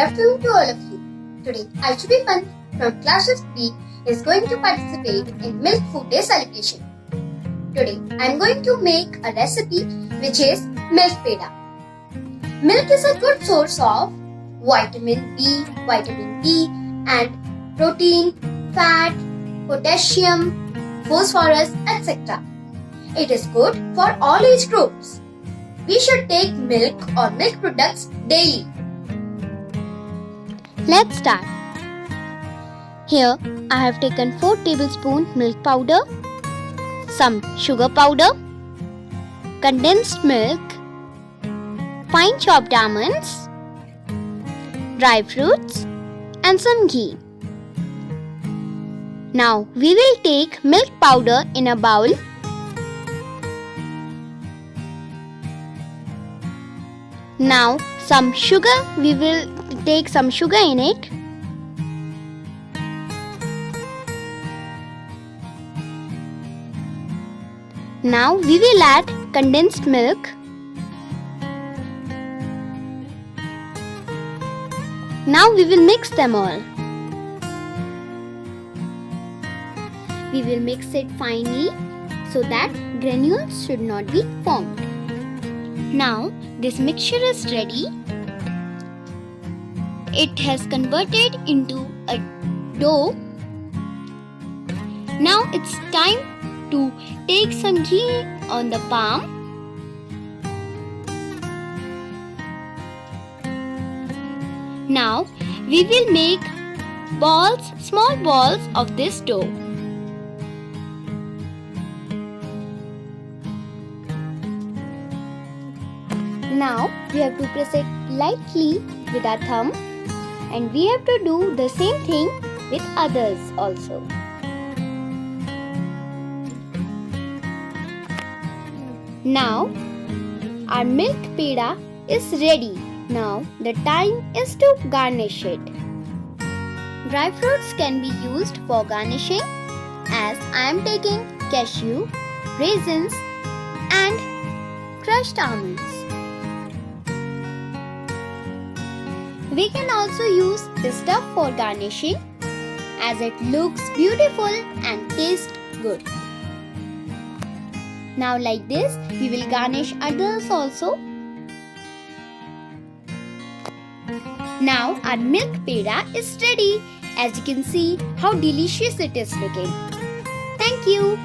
afternoon to all of you. Today, I, Shubhi Pant from class of 3 is going to participate in Milk Food Day celebration. Today, I am going to make a recipe which is milk peda. Milk is a good source of vitamin B, vitamin D and protein, fat, potassium, phosphorus, etc. It is good for all age groups. We should take milk or milk products daily. Let's start. Here I have taken 4 tablespoons milk powder, some sugar powder, condensed milk, fine chopped almonds, dry fruits and some ghee. Now we will take milk powder in a bowl. Now some sugar, we will take some sugar in it. Now we will add condensed milk. Now we will mix them all. We will mix it finely so that granules should not be formed. Now this mixture is ready. It has converted into a dough. Now it's time to take some ghee on the palm. Now we will make balls, small balls of this dough. Now we have to press it lightly with our thumb, and we have to do the same thing with others also. Now our milk peda is ready. Now the time is to garnish it. Dry fruits can be used for garnishing, as I am taking cashew, raisins and crushed almonds. We can also use this stuff for garnishing, as it looks beautiful and tastes good. Now like this, we will garnish others also. Now our milk peda is ready. As you can see how delicious it is looking. Thank you.